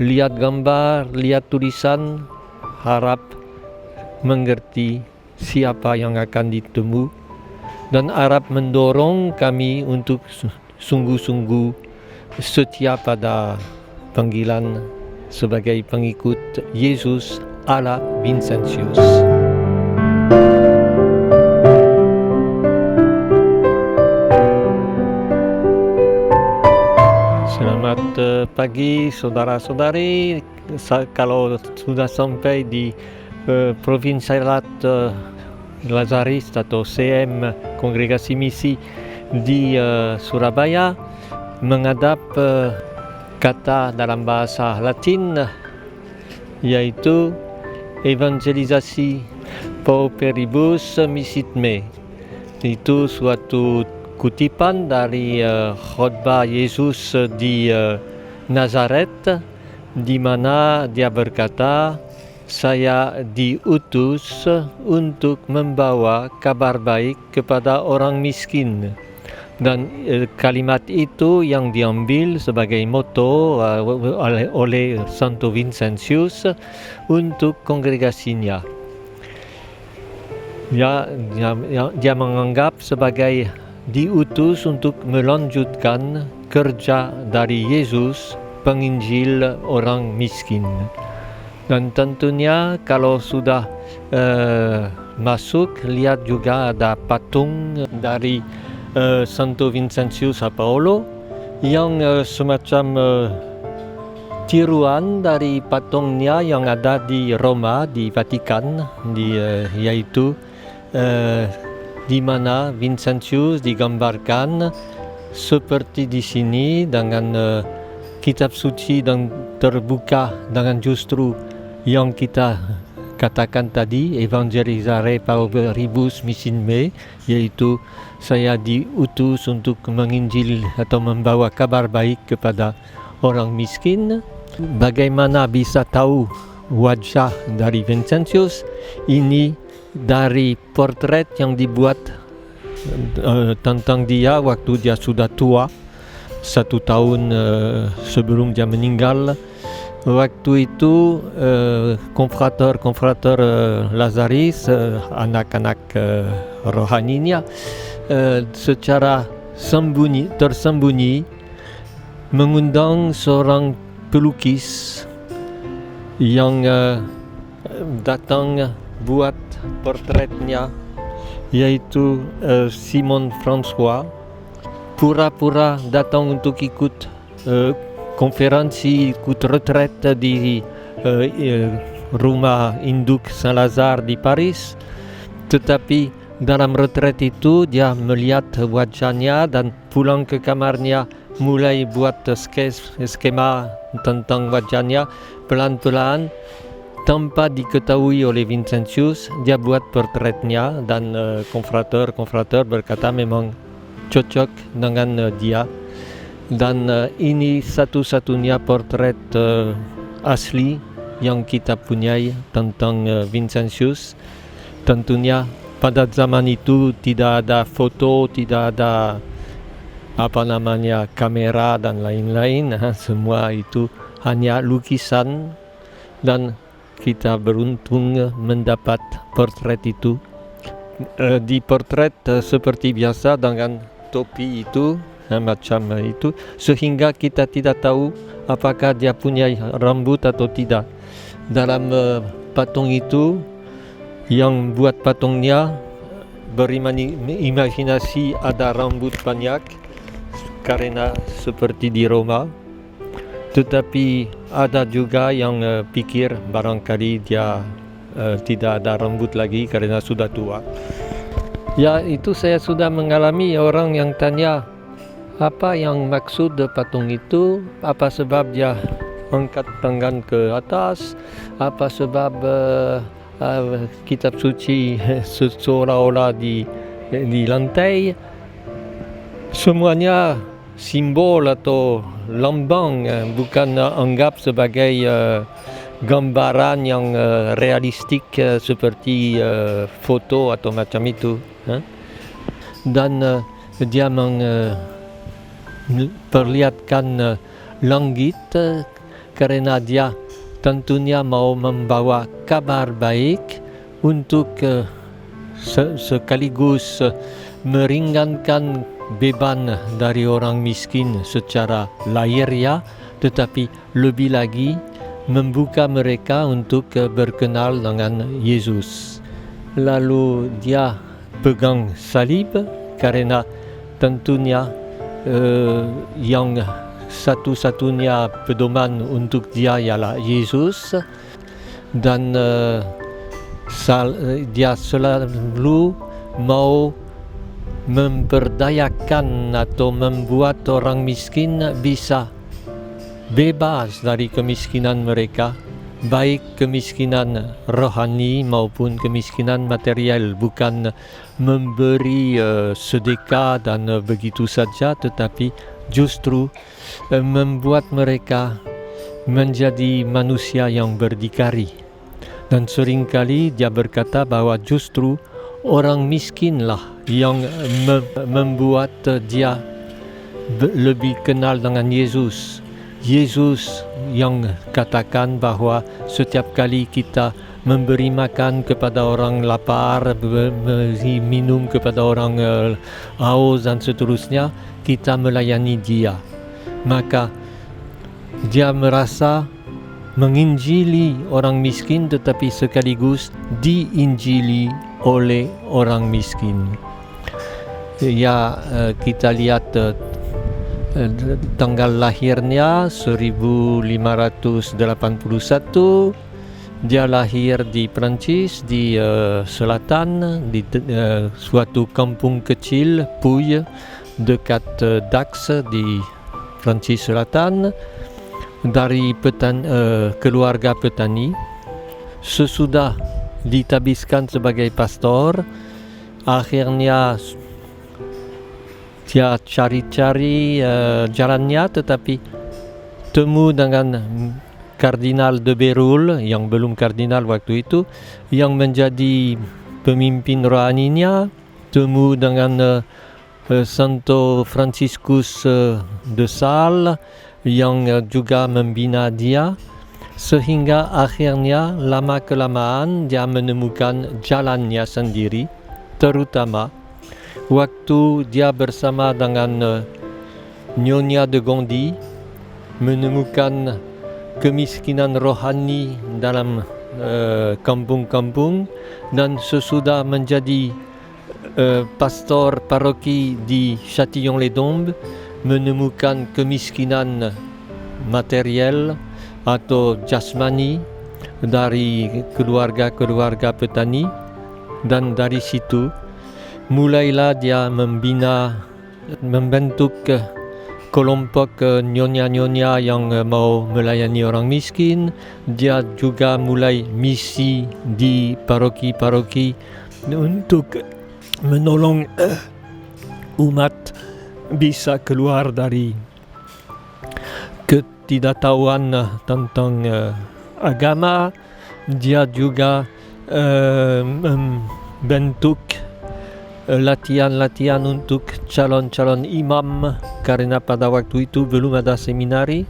lihat gambar, lihat tulisan, harap mengerti siapa yang akan ditemu, dan harap mendorong kami untuk sungguh-sungguh setia pada panggilan sebagai pengikut Yesus ala Vincentius. Selamat pagi saudara-saudari. Kalau sudah sampai di Provinsialat Lazaris atau CM Kongregasi Misi di Surabaya, menghadap kata dalam bahasa Latin yaitu evangelisasi pauperibus misit me. Itu suatu kutipan dari khotbah Yesus di Nazaret, di mana dia berkata, saya diutus untuk membawa kabar baik kepada orang miskin. Dan kalimat itu yang diambil sebagai moto oleh Santo Vincentius untuk kongregasinya. Dia menganggap sebagai diutus untuk melanjutkan kerja dari Yesus, penginjil orang miskin. Dan tentunya kalau sudah masuk, lihat juga ada patung dari Santo Vincentius Paolo yang semacam tiruan dari patungnya yang ada di Roma, di Vatikan, yaitu di mana Vincentius digambarkan seperti di sini dengan kitab suci dan terbuka dengan justru yang kita katakan tadi, evangelisare pauperibus misit me, yaitu saya diutus untuk menginjil atau membawa kabar baik kepada orang miskin. Bagaimana bisa tahu wajah dari Vincentius? Ini dari portret yang dibuat tentang dia waktu dia sudah tua, 1 tahun sebelum dia meninggal. Waktu itu konfrater Lazaris, anak-anak rohaninya, secara tersembunyi mengundang seorang pelukis yang datang buat portretnya, yaitu Simon François, pura-pura datang untuk ikut konferensi, ikut retret di rumah induk Saint-Lazare di Paris. Tetapi dalam retret itu dia melihat wajahnya dan pulang ke kamarnya, mulai buat skema tentang wajahnya. Pelan-pelan, tanpa diketahui oleh Vincentius, dia buat portretnya, dan konfrater berkata memang cocok dengan dia. Dan ini satu-satunya portret asli yang kita punyai tentang Vincentius. Tentunya pada zaman itu tidak ada foto, tidak ada kamera dan lain-lain. Semua itu hanya lukisan, dan kita beruntung mendapat portret itu. Di portret seperti biasa dengan topi itu, macam itu, sehingga kita tidak tahu apakah dia punya rambut atau tidak. Dalam patung itu, yang buat patungnya berimajinasi ada rambut banyak karena seperti di Roma. Tetapi ada juga yang pikir barangkali dia tidak ada rambut lagi karena sudah tua. Ya, itu saya sudah mengalami orang yang tanya, apa yang maksud patung itu? Apa sebab dia angkat tangan ke atas? Apa sebab kitab suci seolah-olah di lantai? Semuanya simbol atau lambang, bukan anggap sebagai gambaran yang realistik seperti foto atau macam itu. Dan dia memperlihatkan langit karena dia tentunya mau membawa kabar baik untuk sekaligus meringankan beban dari orang miskin secara lahiriah, tetapi lebih lagi membuka mereka untuk berkenal dengan Yesus. Lalu dia pegang salib karena tentunya yang satu-satunya pedoman untuk dia ialah Yesus, dan dia selalu mau memberdayakan atau membuat orang miskin bisa bebas dari kemiskinan mereka, baik kemiskinan rohani maupun kemiskinan material, bukan memberi sedekah dan begitu saja, tetapi justru membuat mereka menjadi manusia yang berdikari. Dan seringkali dia berkata bahwa justru orang miskinlah yang membuat dia lebih kenal dengan Yesus. Yesus yang katakan bahwa setiap kali kita memberi makan kepada orang lapar, memberi minum kepada orang haus dan seterusnya, kita melayani dia. Maka dia merasa menginjili orang miskin, tetapi sekaligus diinjili oleh orang miskin. Ya, kita lihat tanggal lahirnya 1581. Dia lahir di Prancis, di selatan, di suatu kampung kecil, Pouille, dekat Dax di Prancis Selatan, dari keluarga petani. Sesudah ditabiskan sebagai pastor, akhirnya dia cari-cari jalannya, tetapi temu dengan Kardinal de Bérulle yang belum kardinal waktu itu, yang menjadi pemimpin rohaninya, temu dengan Santo Franciscus de Sales yang juga membina dia, sehingga akhirnya lama-kelamaan dia menemukan jalannya sendiri, terutama waktu dia bersama dengan Nyonya de Gondi menemukan kemiskinan rohani dalam kampung-kampung, dan sesudah menjadi pastor paroki di Châtillon-les-Dombes menemukan kemiskinan material atau jasmani dari keluarga-keluarga petani, dan dari situ mulailah dia membentuk kelompok nyonya-nyonya yang mau melayani orang miskin. Dia juga mulai misi di paroki-paroki untuk menolong umat bisa keluar dari ketidaktahuan tentang agama. Dia juga membentuk latihan-latihan untuk calon-calon imam, karena pada waktu itu belum ada seminari.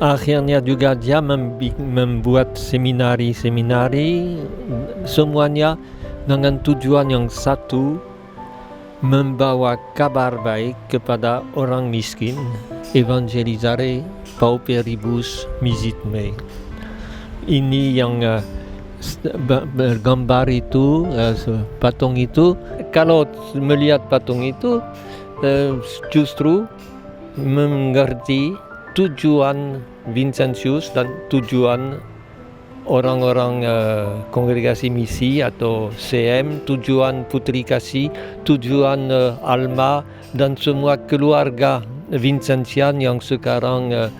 Akhirnya juga dia membuat seminari, semuanya dengan tujuan yang satu, membawa kabar baik kepada orang miskin, evangelizare pauperibus misit me. Ini yang bergambar itu, patung itu. Kalau melihat patung itu, justru mengerti tujuan Vincentius dan tujuan orang-orang kongregasi misi atau CM, tujuan Putri Kasih, tujuan Alma, dan semua keluarga Vincentian yang sekarang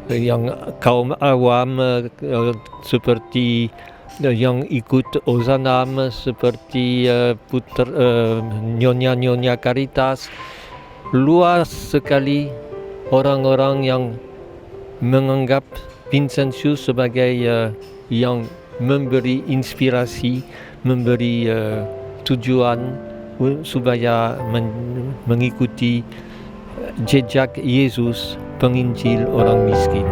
yang kaum awam seperti yang ikut Ozanam, seperti nyonya-nyonya Caritas. Luas sekali orang-orang yang menganggap Vincentius sebagai yang memberi inspirasi, memberi tujuan supaya mengikuti jejak Yesus penginjil orang miskin.